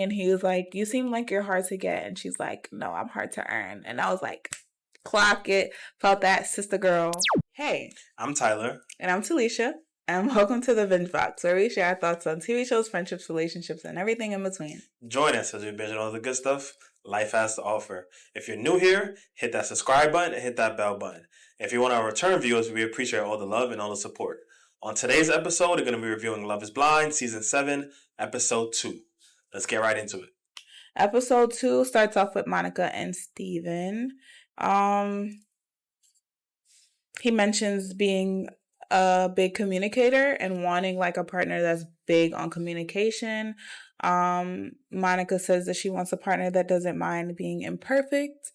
And he was like, you seem like you're hard to get. And she's like, no, I'm hard to earn. And I was like, clock it. Felt that, sister girl. Hey. I'm Tyler. And I'm Thaleisha. And welcome to the Binge Box, where we share our thoughts on TV shows, friendships, relationships, and everything in between. Join us as we binge on all the good stuff life has to offer. If you're new here, hit that subscribe button and hit that bell button. If you're one of our return viewers, we appreciate all the love and all the support. On today's episode, we're going to be reviewing L.I.B S Blind, Season 7, Episode 2. Let's get right into it. Episode 2 starts off with Monica and Steven. He mentions being a big communicator and wanting like a partner that's big on communication. Monica says that she wants a partner that doesn't mind being imperfect.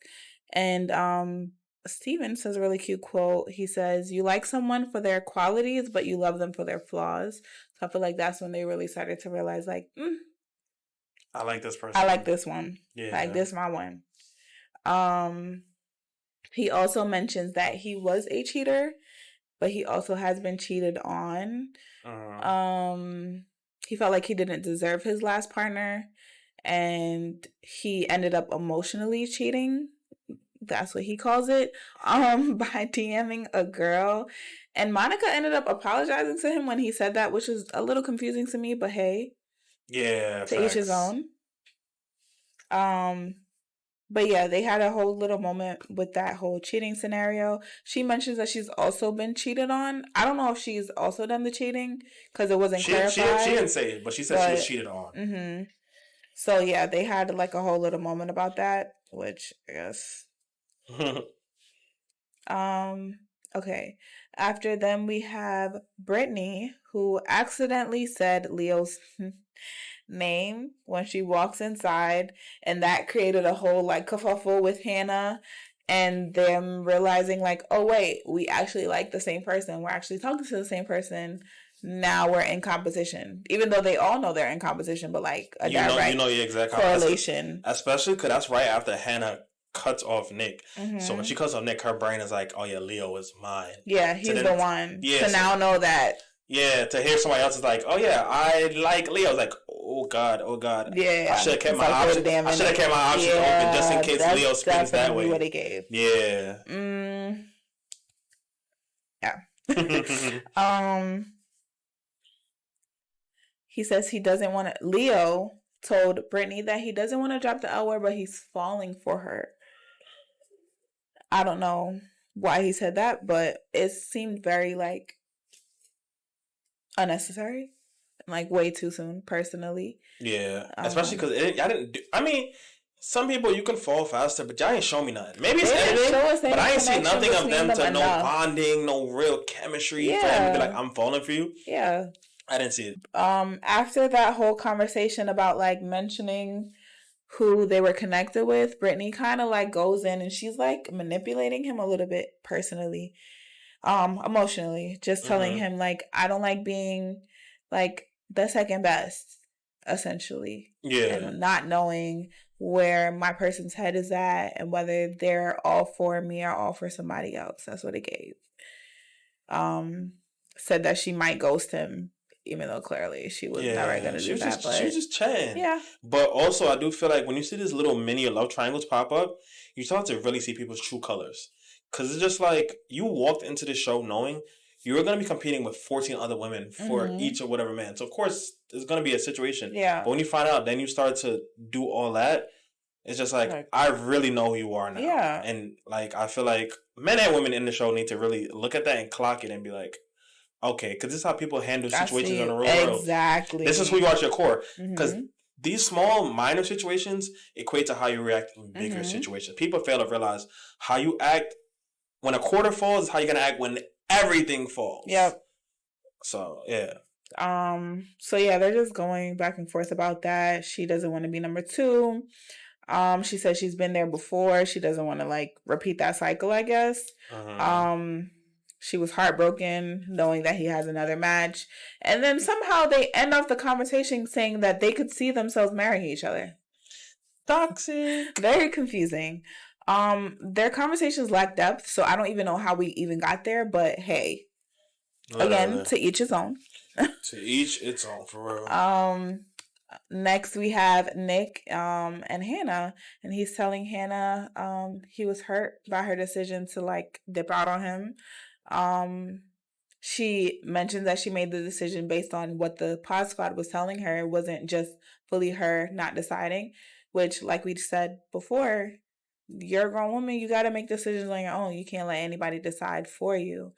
And Steven says a really cute quote. He says, you like someone for their qualities, but you love them for their flaws. So I feel like that's when they really started to realize like, I like this person. I like this one. Yeah. Like this my one. He also mentions that he was a cheater, but he also has been cheated on. He felt like he didn't deserve his last partner, and he ended up emotionally cheating. That's what he calls it. By DMing a girl. And Monica ended up apologizing to him when he said that, which is a little confusing to me, but hey. Yeah, to each his own. But yeah, they had a whole little moment with that whole cheating scenario. She mentions that she's also been cheated on. I don't know if she's also done the cheating because it wasn't clarified. She didn't say it, but she said she was cheated on. Mm-hmm. So yeah, they had like a whole little moment about that, which I guess. Okay. After them, we have Brittany, who accidentally said Leo's name when she walks inside, and that created a whole like kerfuffle with Hannah and them realizing like, oh wait, we actually like the same person. We're actually talking to the same person. Now we're in competition, even though they all know they're in competition, but like a direct correlation. Especially because that's right after Hannah cuts off Nick. Mm-hmm. So when she cuts off Nick, her brain is like, oh yeah, Leo is mine. Yeah, he's the one. Yeah, to now know that. Yeah, to hear somebody else is like, oh yeah, I like Leo. It's like, oh god. Yeah, I should have kept my options. I should have kept my options open just in case Leo spins that way. What he gave. Yeah. Yeah. He says he doesn't want to. Leo told Brittany that he doesn't want to drop the L word, but he's falling for her. I don't know why he said that, but it seemed very like unnecessary, like way too soon, personally. Yeah, especially because I didn't. I mean, some people you can fall faster, but y'all ain't show me nothing. Maybe it's editing, but I ain't seen nothing of them to no bonding, no real chemistry for him to be like, I'm falling for you. Yeah, I didn't see it. After that whole conversation about like mentioning who they were connected with, Brittany kind of like goes in and she's like manipulating him a little bit personally. Emotionally, just telling him like, I don't like being like the second best, essentially. Yeah. And not knowing where my person's head is at and whether they're all for me or all for somebody else. That's what it gave. Said that she might ghost him, even though clearly she was never going to do that. She was just chatting. Yeah. But also, I do feel like when you see these little mini love triangles pop up, you start to really see people's true colors. Because it's just like, you walked into the show knowing you were going to be competing with 14 other women for each or whatever man. So, of course, there's going to be a situation. Yeah. But when you find out, then you start to do all that. It's just like, I really know who you are now. Yeah. And, like, I feel like men and women in the show need to really look at that and clock it and be like, okay, because this is how people handle situations in the real world. Exactly. This is who you are at your core. Because these small, minor situations equate to how you react in bigger situations. People fail to realize how you act when a quarter falls is how you're going to act when everything falls. Yep. So, yeah. So, yeah, they're just going back and forth about that. She doesn't want to be number 2. She says she's been there before. She doesn't want to, like, repeat that cycle, I guess. She was heartbroken knowing that he has another match. And then somehow they end off the conversation saying that they could see themselves marrying each other. Toxic. Very confusing. Their conversations lack depth, so I don't even know how we even got there, but hey. Literally. Again, to each his own. To each its own, for real. Next, we have Nick and Hannah, and he's telling Hannah he was hurt by her decision to like dip out on him. She mentioned that she made the decision based on what the pod squad was telling her. It wasn't just fully her not deciding, which, like we said before, you're a grown woman. You got to make decisions on your own. You can't let anybody decide for you.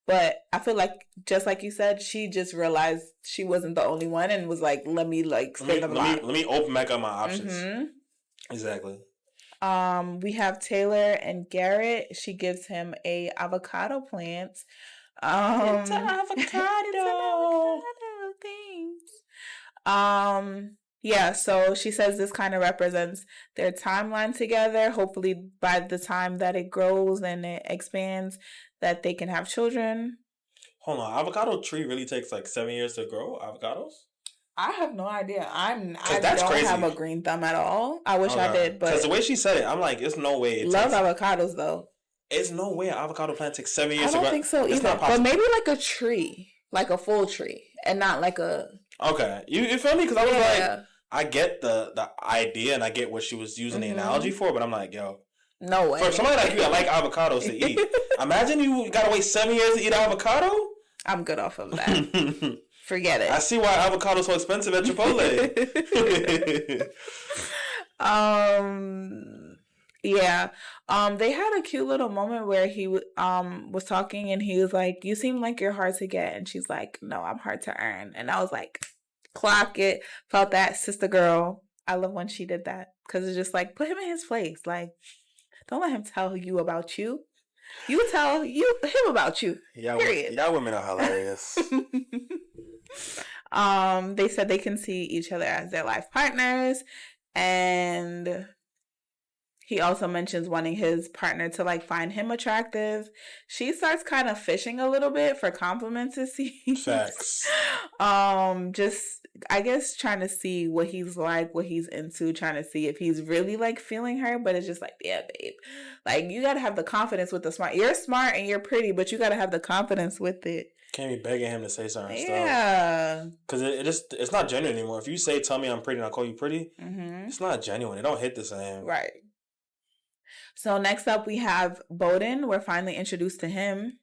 But I feel like, just like you said, she just realized she wasn't the only one and was like, let me spin the block. Let me open back up my options. Mm-hmm. Exactly. We have Taylor and Garrett. She gives him a avocado plant. It's an avocado. Things. Yeah, so she says this kind of represents their timeline together. Hopefully by the time that it grows and it expands, that they can have children. Hold on, avocado tree really takes like 7 years to grow avocados? I have no idea. I don't crazy. Have a green thumb at all. I wish I did, but because the way she said it, I'm like, it's no way. Love avocados though. It's no way an avocado plant takes 7 years to grow. I don't think so either. But maybe like a tree, like a full tree, and not like a. Okay, you feel me? Because I was like, I get the idea and I get what she was using the analogy for, but I'm like, yo. No way. For somebody like you that like avocados to eat, imagine you gotta wait 7 years to eat avocado? I'm good off of that. Forget it. I see why avocado's so expensive at Chipotle. Yeah. They had a cute little moment where he was talking and he was like, you seem like you're hard to get. And she's like, no, I'm hard to earn. And I was like, clock it. Felt that, sister girl. I love when she did that. Because it's just like, put him in his place. Like, don't let him tell you about you. You tell him about you. Y'all women are hilarious. They said they can see each other as their life partners, and he also mentions wanting his partner to like find him attractive. She starts kind of fishing a little bit for compliments, it seems. Facts. Just I guess trying to see what he's like, what he's into, trying to see if he's really like feeling her, but it's just like, yeah, babe. Like you gotta have the confidence with the smart. You're smart and you're pretty, but you gotta have the confidence with it. Can't be begging him to say certain stuff. Yeah. Because it's not genuine anymore. If you say, tell me I'm pretty and I call you pretty, it's not genuine. It don't hit the same. Right. So next up we have Bowden. We're finally introduced to him.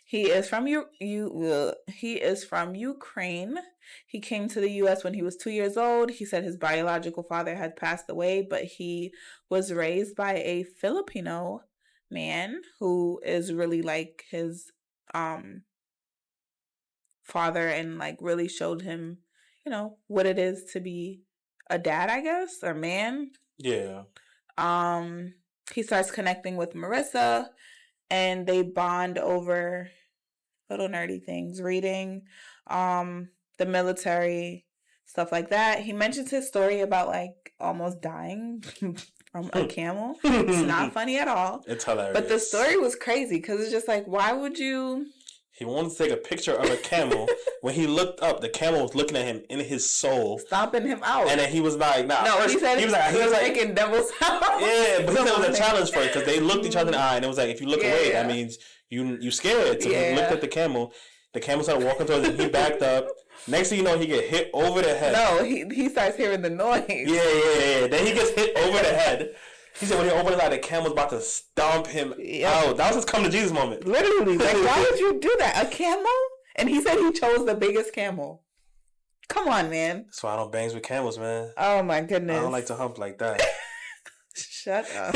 He is from Ukraine. He came to the U.S. when he was 2 years old. He said his biological father had passed away, but he was raised by a Filipino man who is really like his father and like really showed him, what it is to be a dad, I guess, or man. Yeah. He starts connecting with Marissa and they bond over little nerdy things, reading, the military, stuff like that. He mentions his story about like almost dying from a camel. It's not funny at all. It's hilarious. But the story was crazy because it's just like, why would you... He wanted to take a picture of a camel. When he looked up, the camel was looking at him in his soul, stomping him out. And then he was like, "Nah." No, he said he was making devil sounds. Yeah, but it was a challenge for it because they looked each other in the eye, and it was like, if you look away, that means you scared. So he looked at the camel. The camel started walking towards him. He backed up. Next thing you know, he get hit over the head. No, he starts hearing the noise. Yeah. Then he gets hit over the head. He said when he opened his eye, the camel's about to stomp him out. That was his come to Jesus moment. Literally. Like, why would you do that? A camel? And he said he chose the biggest camel. Come on, man. That's why I don't bangs with camels, man. Oh, my goodness. I don't like to hump like that. Shut up.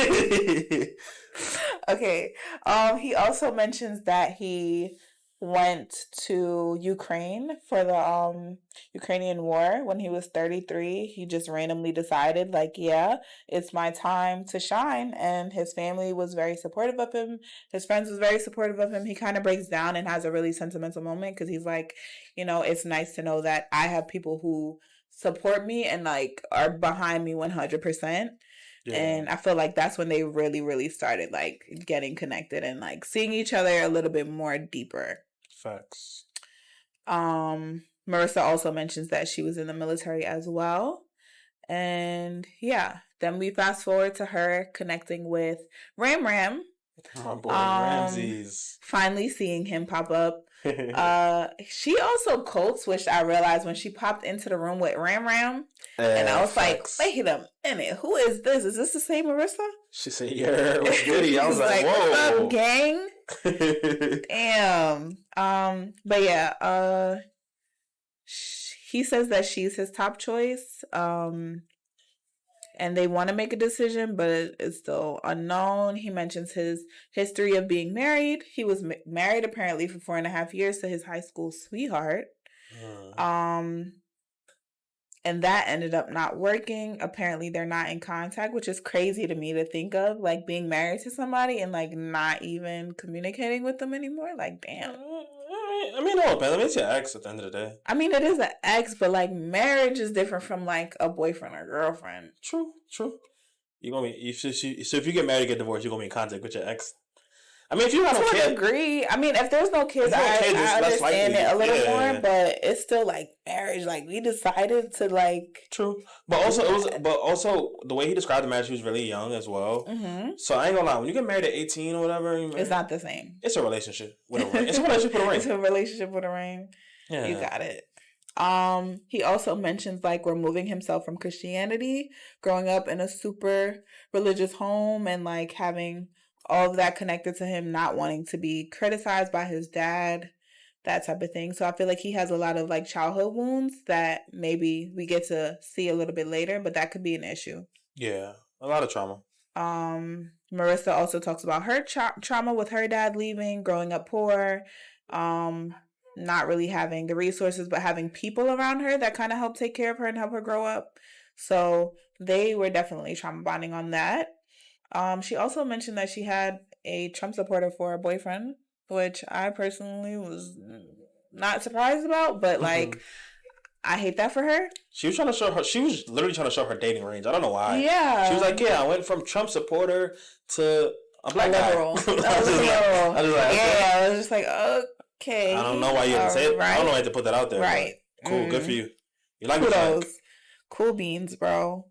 Okay. He also mentions that he went to Ukraine for the Ukrainian war when he was 33. He just randomly decided, like, yeah, it's my time to shine. And his family was very supportive of him. His friends was very supportive of him. He kind of breaks down and has a really sentimental moment because he's like, it's nice to know that I have people who support me and like are behind me 100%. Yeah. And I feel like that's when they really, really started like getting connected and like seeing each other a little bit more deeper. Facts. Marissa also mentions that she was in the military as well. And yeah, then we fast forward to her connecting with Ram. My boy Ramses. Finally seeing him pop up. She also code switched, I realized, when she popped into the room with Ram Ram. And I was like, wait a minute, who is this? Is this the same Marissa? She said, yeah, what's goody? I was like, whoa. What's up, gang? Damn. But yeah, he says that she's his top choice. And they want to make a decision, but it's still unknown. He mentions his history of being married. He was married apparently for 4.5 years to his high school sweetheart. And that ended up not working. Apparently they're not in contact, which is crazy to me to think of, like being married to somebody and like not even communicating with them anymore. Like, damn. I mean, no, man. I mean, it's your ex at the end of the day. I mean, it is an ex, but like marriage is different from like a boyfriend or girlfriend. True. You're gonna be so if you get married, get divorced, you're gonna be in contact with your ex. I mean, if you have no kids, agree. I mean, if there's no kids, I understand it a little more, but it's still like marriage. Like we decided to like. True, but also the way he described the marriage, he was really young as well. Mm-hmm. So I ain't gonna lie, when you get married at 18 or whatever, it's not the same. It's a relationship with a ring. It's a relationship with a ring. It's a relationship with a ring. Yeah, you got it. He also mentions like removing himself from Christianity, growing up in a super religious home, and like having all of that connected to him not wanting to be criticized by his dad, that type of thing. So I feel like he has a lot of like childhood wounds that maybe we get to see a little bit later, but that could be an issue. Yeah, a lot of trauma. Marissa also talks about her trauma with her dad leaving, growing up poor, not really having the resources, but having people around her that kind of help take care of her and help her grow up. So they were definitely trauma bonding on that. She also mentioned that she had a Trump supporter for a boyfriend, which I personally was not surprised about, but like, I hate that for her. She was literally trying to show her dating range. I don't know why. Yeah. She was like, yeah, I went from Trump supporter to a black guy. I was just like, okay. I don't know why you had to say it. Right. I don't know why you had to put that out there. Right. Cool. Good for you. You like those. Cool beans, bro.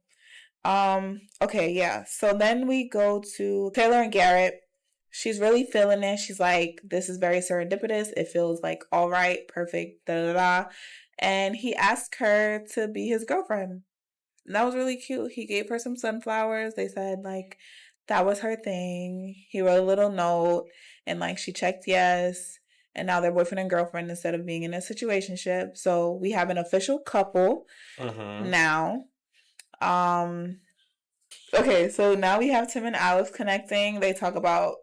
Okay, yeah. So then we go to Taylor and Garrett. She's really feeling it. She's like, this is very serendipitous. It feels like all right, perfect, da-da-da. And he asked her to be his girlfriend. And that was really cute. He gave her some sunflowers. They said, like, that was her thing. He wrote a little note, and, like, she checked yes. And now they're boyfriend and girlfriend instead of being in a situationship. So we have an official couple now. Okay, so now we have Tim and Alex connecting. They talk about,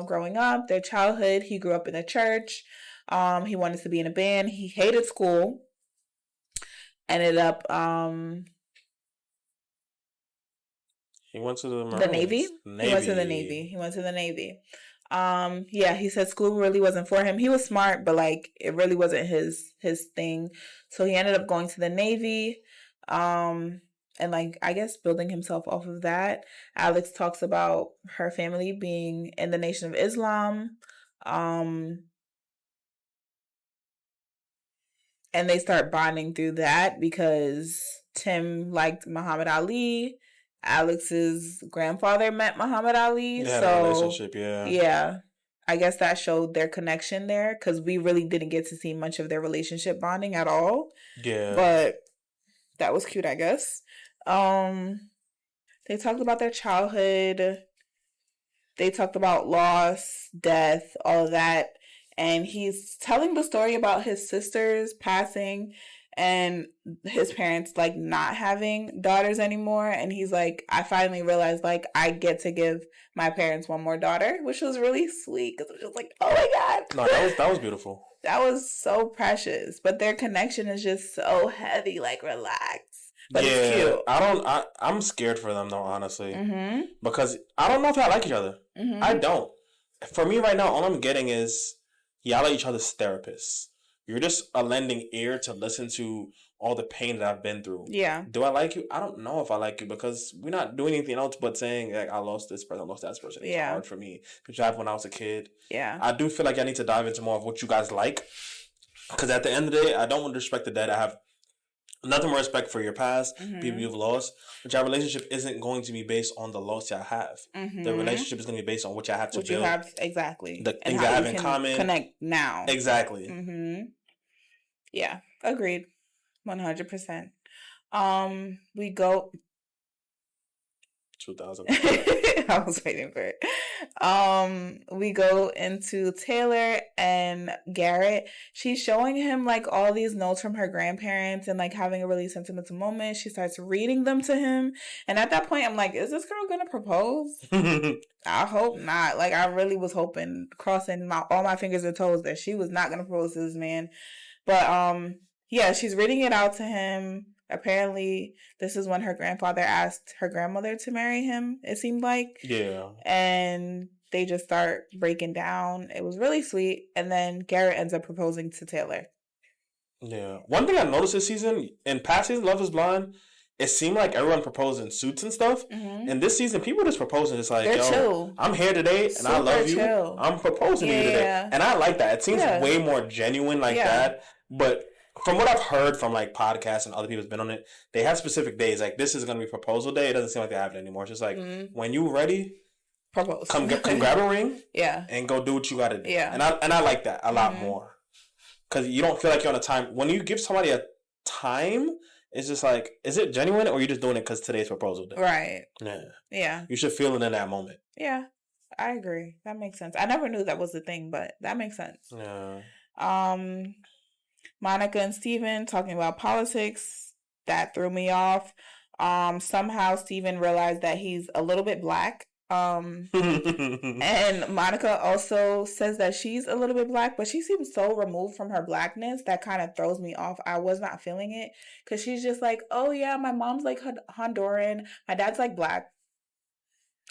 growing up, their childhood. He grew up in a church. He wanted to be in a band. He hated school. Ended up, he went to the Navy. He went to the Navy. Yeah, he said school really wasn't for him. He was smart, but like it really wasn't his thing. So he ended up going to the Navy. And like, I guess building himself off of that. Alex talks about her family being in the Nation of Islam. And they start bonding through that because Tim liked Muhammad Ali. Alex's grandfather met Muhammad Ali. They had a relationship, yeah. Yeah. I guess that showed their connection there because we really didn't get to see much of their relationship bonding at all. Yeah. But that was cute, I guess. They talked about their childhood. They talked about loss, death, all of that. And he's telling the story about his sisters passing and his parents like not having daughters anymore. And he's like, I finally realized like I get to give my parents one more daughter, which was really sweet because it was like, oh my God. No, that was beautiful. That was so precious. But their connection is just so heavy, like relax. But it's cute. I'm scared for them though, honestly. Because I don't know if y'all like each other. I don't. For me right now, all I'm getting is y'all are each other's therapists. You're just a lending ear to listen to all the pain that I've been through. Yeah. Do I like you? I don't know if I like you because we're not doing anything else but saying like I lost this person, I lost that person. It's hard for me. Which I had when I was a kid. Yeah. I do feel like I need to dive into more of what you guys like. Because at the end of the day, I don't want to disrespect the dead. I have nothing more respect for your past, people you've lost. But your relationship isn't going to be based on the loss y'all have. The relationship is going to be based on what y'all have to build. You have, exactly. The things y'all have in common. Connect now. Exactly. Yeah, agreed. 100%. We go... 2000. I was waiting for it. We go into Taylor and Garrett. She's showing him like all these notes from her grandparents and like having a really sentimental moment. She starts reading them to him, and at that point I'm like, is this girl gonna propose? I hope not. Like, I really was hoping, crossing all my fingers and toes, that she was not gonna propose to this man. But yeah, she's reading it out to him. Apparently, this is when her grandfather asked her grandmother to marry him, it seemed like. Yeah. And they just start breaking down. It was really sweet. And then Garrett ends up proposing to Taylor. Yeah. One thing I noticed this season, in past season, Love is Blind, it seemed like everyone proposed in suits and stuff. And this season, people just proposing. It's like, yo, chill. I'm here today and I love you. Chill. I'm proposing to you today. And I like that. It seems way more genuine like that. But... from what I've heard from like podcasts and other people who've been on it, they have specific days. Like, this is going to be proposal day. It doesn't seem like they have it anymore. It's just like, when you ready, propose. Come grab a ring. And go do what you got to do. And I like that a lot more. Because you don't feel like you're on a time. When you give somebody a time, it's just like, is it genuine or are you just doing it because today's proposal day? Right. Yeah. You should feel it in that moment. Yeah. I agree. That makes sense. I never knew that was the thing, but that makes sense. Yeah. Monica and Steven talking about politics. That threw me off. Somehow Steven realized that he's a little bit black. And Monica also says that she's a little bit black, but she seems so removed from her blackness that kind of throws me off. I was not feeling it because she's just like, oh yeah, my mom's like Honduran, my dad's like black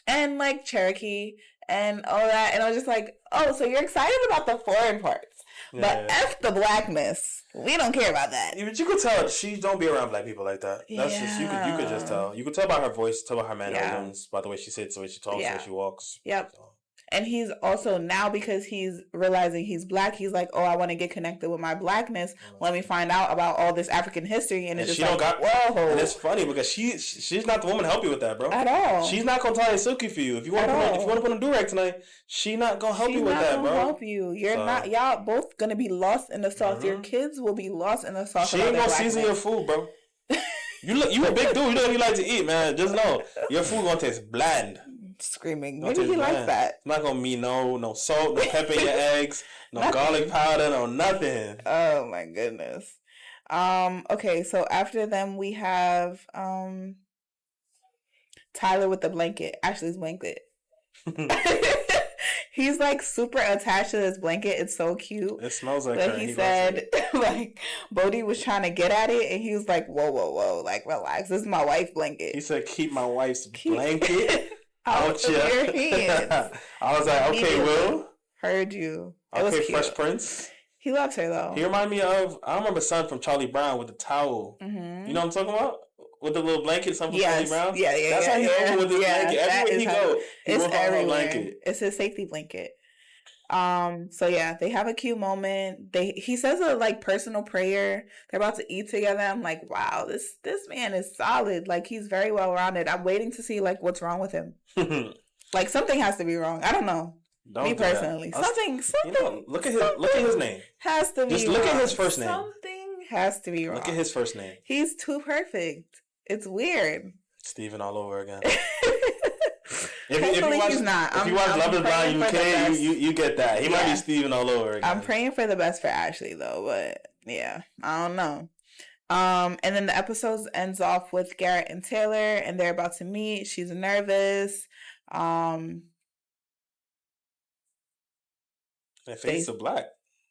and like Cherokee and all that. And I was just like, oh, so you're excited about the foreign parts. But F the blackness. We don't care about that. Yeah, but you could tell she don't be around black people like that. That's just you could just tell. You could tell by her voice, tell by her mannerisms, by the way she sits, the way she talks, the way she walks. Yep. So. And he's also now, because he's realizing he's black, he's like, oh, I want to get connected with my blackness. Let me find out about all this African history. And it's just like, whoa. And it's funny because she's not the woman to help you with that, bro. At all. She's not going to tie a silky for you. If you want to put on a do-rag tonight, she's not going to help you with that, bro. She's not going to help you. You're not, y'all both going to be lost in the sauce. Your kids will be lost in the sauce. She ain't going to season your food, bro. You a big dude. You know what you like to eat, man. Just know your food going to taste bland. Screaming. Maybe he likes that. It's not gonna be no salt, no pepper in your eggs, no garlic powder, no nothing. Oh my goodness. Okay, so after them we have Tyler with the blanket. Ashley's blanket. He's like super attached to this blanket. It's so cute. It smells like but her. He said like Bodhi was trying to get at it and he was like, whoa, like relax. This is my wife's blanket. He said, keep my wife's blanket out your hands. I was like, okay, Will. Heard you. It was cute. Fresh Prince. He loves her though. He reminded me of, I remember Son from Charlie Brown with the towel. Mm-hmm. You know what I'm talking about? With the little blanket, Son from Charlie Brown. Yeah. That's how he goes with his blanket. Everywhere he goes, it's everywhere. Blanket. It's his safety blanket. So yeah, they have a cute moment. He says a like personal prayer. They're about to eat together. I'm like, wow, this man is solid. Like he's very well rounded. I'm waiting to see like what's wrong with him. Like something has to be wrong. I don't know. Me personally, something. You know, look at his name. Has to be. Just look at his first name. Something has to be wrong. Look at his first name. He's too perfect. It's weird. Steven all over again. If you watch Love is Blind UK, you get that. He might be Steven all over again. I'm praying for the best for Ashley though, but yeah, I don't know. And then the episode ends off with Garrett and Taylor, and they're about to meet. She's nervous. Their faces are black.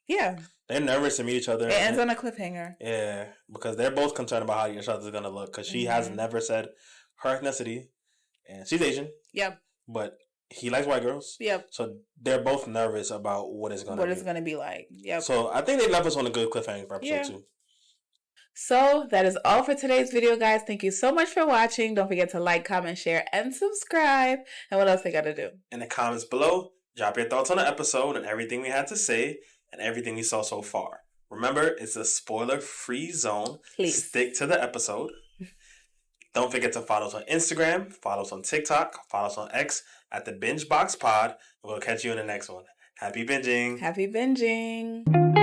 Yeah. They're nervous to meet each other. It ends on a cliffhanger. Yeah, because they're both concerned about how each other's going to look. Because she has never said her ethnicity, and she's Asian. Yep. But he likes white girls. Yep. So they're both nervous about what it's going to be. What it's going to be like. Yep. So I think they left us on a good cliffhanger for episode 2. So that is all for today's video, guys. Thank you so much for watching. Don't forget to like, comment, share, and subscribe. And what else they got to do? In the comments below, drop your thoughts on the episode and everything we had to say and everything we saw so far. Remember, it's a spoiler-free zone. Please. Stick to the episode. Don't forget to follow us on Instagram, follow us on TikTok, follow us on X at the Binge Box Pod. We'll catch you in the next one. Happy binging. Happy binging.